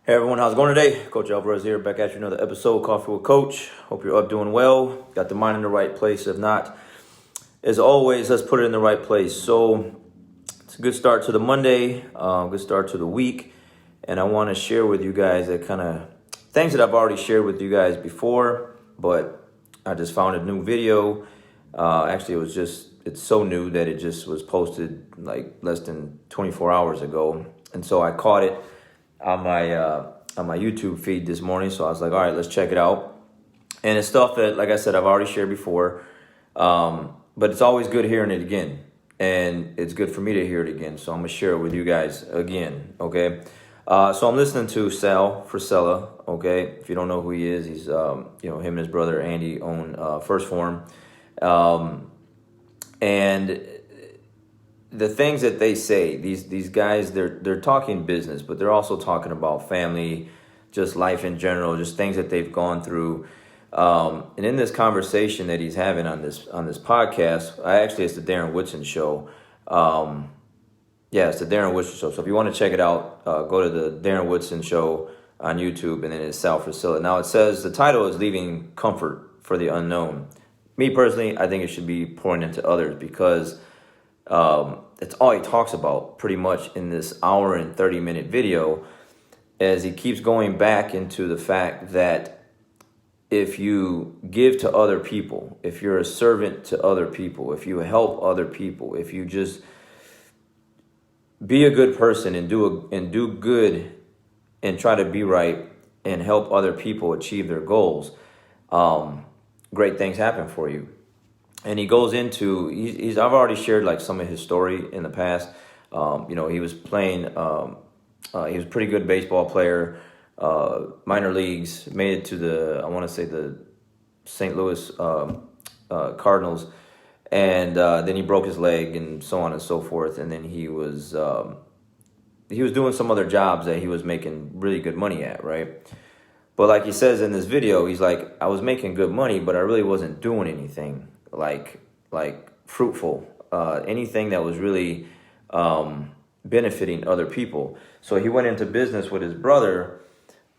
Hey everyone, how's it going today? Coach Alvarez here, back at you another episode, Coffee with Coach. Hope you're up doing well, got the mind in the right place. If not, as always, let's put it in the right place. So it's a good start to the Monday, good start to the week, and I want to share with you guys that kind of things that I've already shared with you guys before, but I just found a new video. Actually, it's so new that it just was posted like less than 24 hours ago, and so I caught it on my YouTube feed this morning. So I was like, all right, let's check it out. And it's stuff that, like I said, I've already shared before, but it's always good hearing it again, and it's good for me to hear it again. So I'm gonna share it with you guys again. Okay. So I'm listening to Sal Frisella. Okay, if you don't know who he is, he's him and his brother Andy own First Form, and the things that they say, these guys, they're talking business, but they're also talking about family, just life in general, just things that they've gone through. And in this conversation that he's having on this podcast, it's the Darren Woodson show. It's the Darren Woodson show. So if you want to check it out, go to the Darren Woodson show on YouTube, and then it's Sal Frisella. Now it says the title is "Leaving Comfort for the Unknown." Me personally, I think it should be pouring into others, because it's all he talks about pretty much in this hour and 30-minute video, as he keeps going back into the fact that if you give to other people, if you're a servant to other people, if you help other people, if you just be a good person and do good and try to be right and help other people achieve their goals, great things happen for you. And he goes into, I've already shared like some of his story in the past. He was playing, he was a pretty good baseball player, minor leagues, made it to the St. Louis Cardinals. And then he broke his leg and so on and so forth. And then he was doing some other jobs that he was making really good money at, right? But like he says in this video, he's like, I was making good money, but I really wasn't doing anything like fruitful, anything that was really benefiting other people. So he went into business with his brother,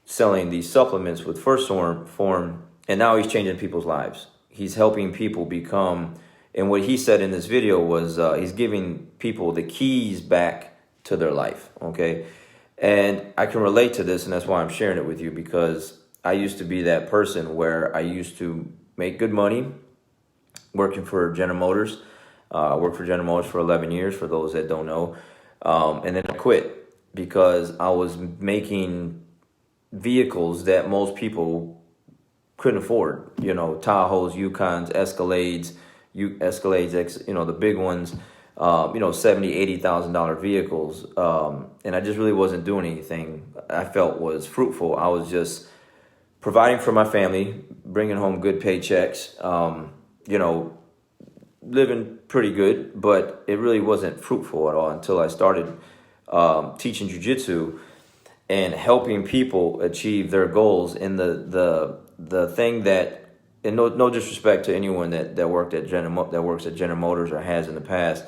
selling these supplements with First Form, and now he's changing people's lives. He's helping people become, and what he said in this video was he's giving people the keys back to their life, okay? And I can relate to this, and that's why I'm sharing it with you, because I used to be that person where I used to make good money working for General Motors. I worked for General Motors for 11 years, for those that don't know. And then I quit because I was making vehicles that most people couldn't afford. Tahoes, Yukons, Escalades, the big ones, $70,000, $80,000 vehicles. And I just really wasn't doing anything I felt was fruitful. I was just providing for my family, bringing home good paychecks, living pretty good, but it really wasn't fruitful at all until I started teaching jiu-jitsu and helping people achieve their goals. And the thing that, and no disrespect to anyone that works at General Motors or has in the past,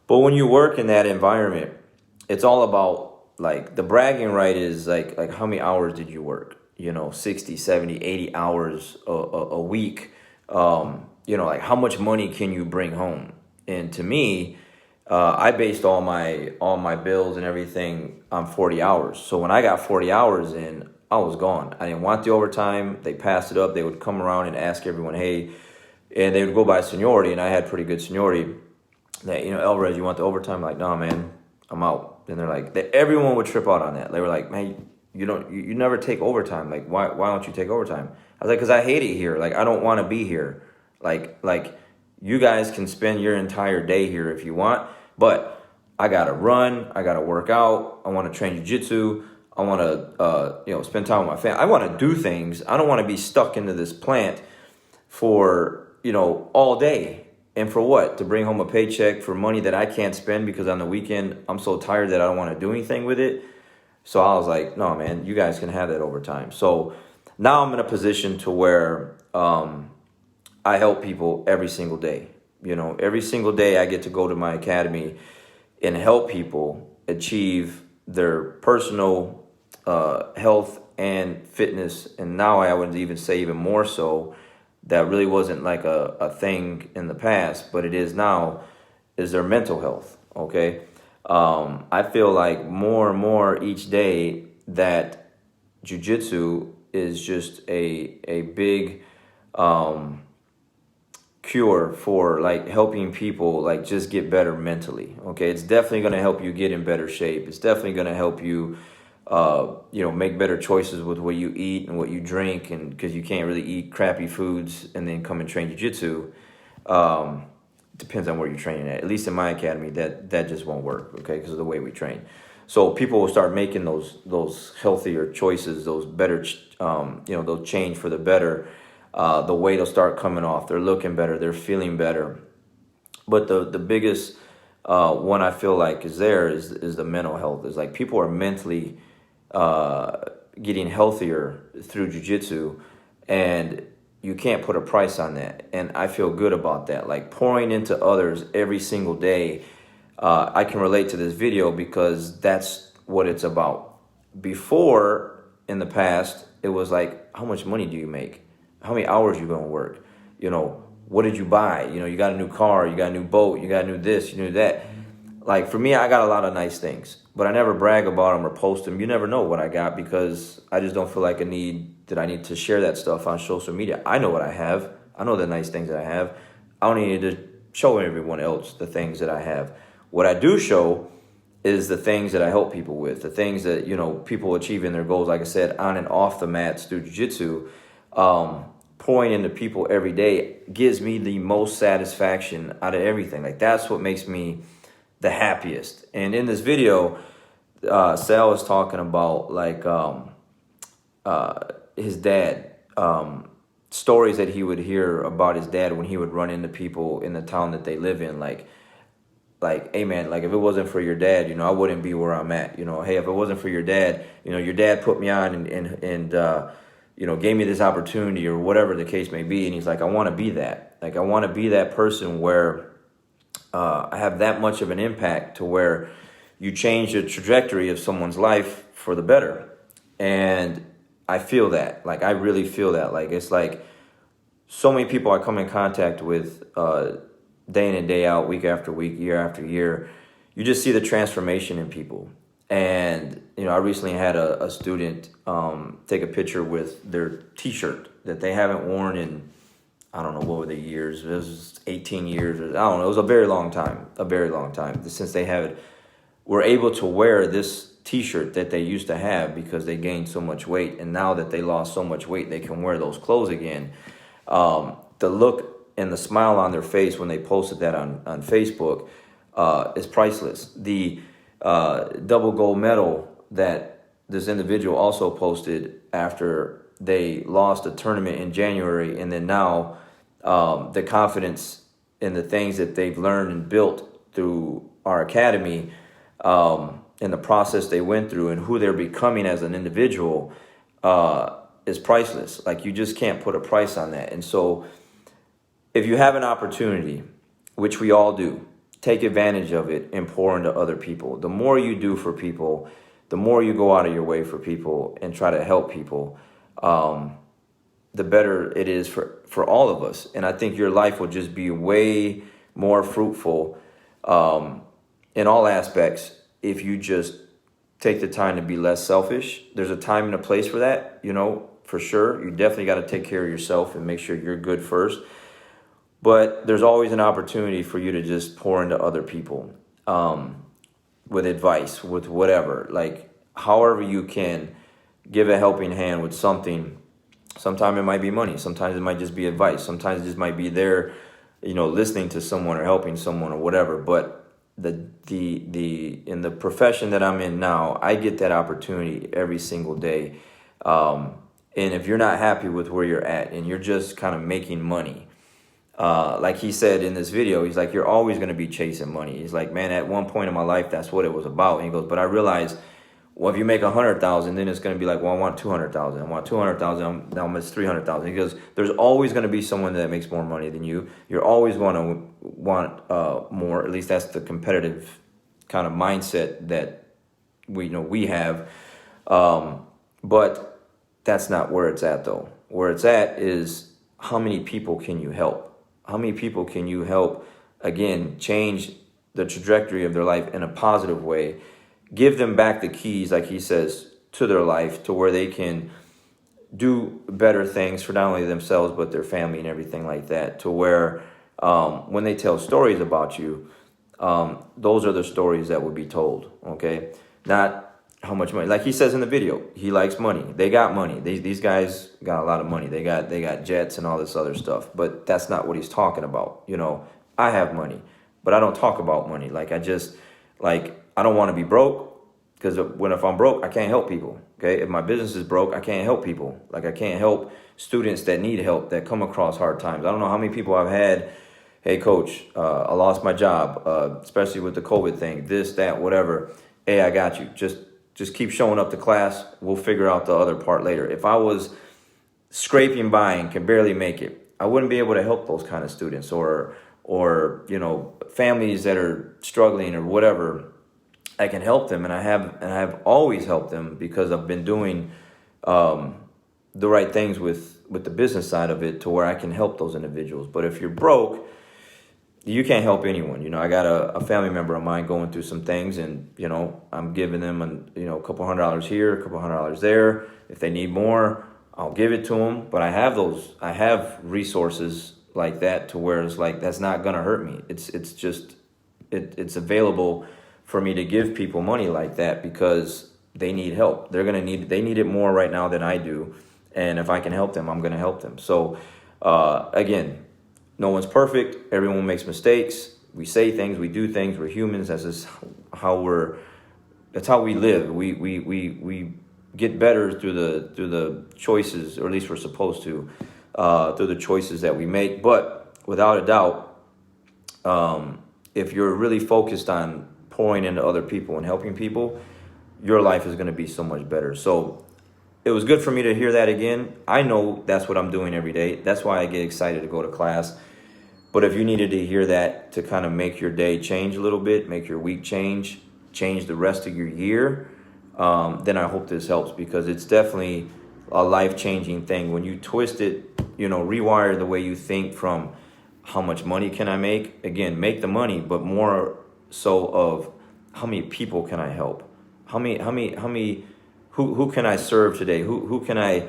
but when you work in that environment, it's all about, like, the bragging right is like how many hours did you work? 60, 70, 80 hours a week. Like how much money can you bring home? And to me, I based all my bills and everything on 40 hours. So when I got 40 hours in, I was gone. I didn't want the overtime. They passed it up. They would come around and ask everyone, hey, and they would go by seniority, and I had pretty good seniority. That, Alvarez, you want the overtime? I'm like, no, man, I'm out. And they're like, everyone would trip out on that. They were like, man, you never take overtime. Like, why don't you take overtime? I was like, because I hate it here. Like, I don't want to be here. Like you guys can spend your entire day here if you want, but I gotta run. I gotta work out. I want to train jiu-jitsu. I want to spend time with my family. I want to do things. I don't want to be stuck into this plant for all day. And for what? To bring home a paycheck for money that I can't spend because on the weekend I'm so tired that I don't want to do anything with it. So I was like, no, man, you guys can have that overtime. So now I'm in a position to where I help people every single day. Every single day I get to go to my academy and help people achieve their personal health and fitness, and now I would even say even more so, that really wasn't like a thing in the past, but it is now, is their mental health. Okay. I feel like more and more each day that jiu-jitsu is just a big cure for like helping people like just get better mentally. Okay, it's definitely going to help you get in better shape. It's definitely going to help you make better choices with what you eat and what you drink, and because you can't really eat crappy foods and then come and train jiu-jitsu. Depends on where you're training at least in my academy, that just won't work, okay, because of the way we train. So people will start making those healthier choices, those better they'll change for the better. The weight will start coming off, they're looking better, they're feeling better. But the biggest one I feel like is the mental health. Is like people are mentally getting healthier through jiu-jitsu, and you can't put a price on that. And I feel good about that. Like pouring into others every single day. I can relate to this video because that's what it's about. Before, in the past, it was like, how much money do you make? How many hours you going to work? What did you buy? You got a new car, you got a new boat, you got a new this, you knew that. Like for me, I got a lot of nice things, but I never brag about them or post them. You never know what I got because I just don't feel like I need to share that stuff on social media. I know what I have. I know the nice things that I have. I don't need to show everyone else the things that I have. What I do show is the things that I help people with, the things that, people achieving their goals, like I said, on and off the mats through jiu-jitsu. Pouring into people every day gives me the most satisfaction out of everything. Like that's what makes me the happiest. And in this video, Sal was talking about like his dad, stories that he would hear about his dad when he would run into people in the town that they live in. Like, hey man, like if it wasn't for your dad, I wouldn't be where I'm at. Hey, if it wasn't for your dad, your dad put me on and gave me this opportunity or whatever the case may be. And he's like, I want to be that. Like, I want to be that person where I have that much of an impact to where you change the trajectory of someone's life for the better. And I feel that. Like, I really feel that. Like, it's like so many people I come in contact with day in and day out, week after week, year after year. You just see the transformation in people. And, I recently had a student take a picture with their T-shirt that they haven't worn in, I don't know, what were the years? It was 18 years. I don't know. It was a very long time since they were able to wear this T-shirt that they used to have because they gained so much weight. And now that they lost so much weight, they can wear those clothes again. The look and the smile on their face when they posted that on Facebook is priceless. The double gold medal that this individual also posted after they lost a tournament in January, and then now the confidence in the things that they've learned and built through our academy, and the process they went through and who they're becoming as an individual is priceless. Like, you just can't put a price on that. And so if you have an opportunity, which we all do, take advantage of it and pour into other people. The more you do for people, the more you go out of your way for people and try to help people, the better it is for all of us. And I think your life will just be way more fruitful in all aspects if you just take the time to be less selfish. There's a time and a place for that, for sure. You definitely got to take care of yourself and make sure you're good first. But there's always an opportunity for you to just pour into other people with advice, with whatever. Like, however you can give a helping hand with something. Sometimes it might be money. Sometimes it might just be advice. Sometimes it just might be there, listening to someone or helping someone or whatever. But in the profession that I'm in now, I get that opportunity every single day. And if you're not happy with where you're at and you're just kind of making money, like he said in this video, he's like, you're always going to be chasing money. He's like, man, at one point in my life, that's what it was about. And he goes, but I realized, well, if you make 100,000, then it's going to be like, well, I want 200,000. I want 200,000. Now it's 300,000. He goes, there's always going to be someone that makes more money than you. You're always going to want more. At least that's the competitive kind of mindset that we have. But that's not where it's at, though. Where it's at is how many people can you help? How many people can you help, again, change the trajectory of their life in a positive way? Give them back the keys, like he says, to their life, to where they can do better things for not only themselves, but their family and everything like that. To where when they tell stories about you, those are the stories that would be told, okay? Not how much money. Like he says in the video, he likes money. They got money. These guys got a lot of money. They got jets and all this other stuff. But that's not what he's talking about. You know, I have money, but I don't talk about money. Like I don't want to be broke, because if I'm broke, I can't help people. Okay, if my business is broke, I can't help people. Like I can't help students that need help, that come across hard times. I don't know how many people I've had. Hey, coach, I lost my job, especially with the COVID thing. This, that, whatever. Hey, I got you. Just keep showing up to class. We'll figure out the other part later. If I was scraping by and can barely make it, I wouldn't be able to help those kind of students, or you know, families that are struggling or whatever. I can help them, and I have always helped them, because I've been doing the right things with the business side of it, to where I can help those individuals. But if you're broke, you can't help anyone. You know, I got a family member of mine going through some things, and you know, I'm giving them a couple $100 here, a couple $100 there. If they need more, I'll give it to them. But I have resources like that, to where it's like, that's not gonna hurt me. It's available for me to give people money like that, because they need help. They need it more right now than I do. And if I can help them, I'm gonna help them. So again, no one's perfect. Everyone makes mistakes. We say things, we do things. We're humans. That's how we live. We get better through the choices, or at least we're supposed to, through the choices that we make. But without a doubt, if you're really focused on pouring into other people and helping people, your life is going to be so much better. So it was good for me to hear that again. I know that's what I'm doing every day. That's why I get excited to go to class. But if you needed to hear that to kind of make your day change a little bit, make your week change the rest of your year, then I hope this helps, because it's definitely a life-changing thing. When you twist it, rewire the way you think from how much money can I make? Again, make the money, but more so of how many people can I help? Who can I serve today? Who can I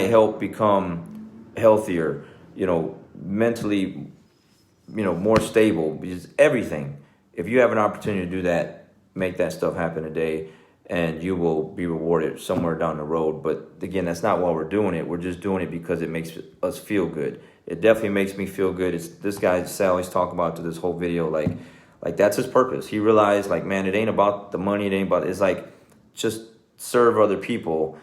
help become healthier, mentally, more stable? Because everything, if you have an opportunity to do that, make that stuff happen today, and you will be rewarded somewhere down the road. But again, that's not why we're doing it. We're just doing it because it makes us feel good. It definitely makes me feel good. It's this guy Sally's talking about through this whole video, like that's his purpose. He realized, like, man, it ain't about the money. It ain't about. It's like, just serve other people.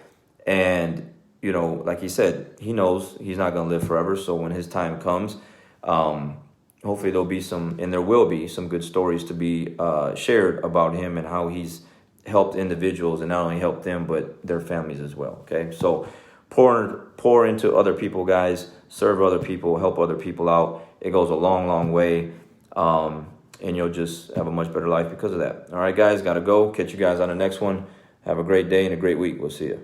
And like he said, he knows he's not going to live forever. So when his time comes, hopefully there'll be there will be some good stories to be shared about him and how he's helped individuals, and not only helped them, but their families as well. Okay, so pour into other people, guys. Serve other people, help other people out. It goes a long, long way, and you'll just have a much better life because of that. All right, guys, got to go. Catch you guys on the next one. Have a great day and a great week. We'll see you.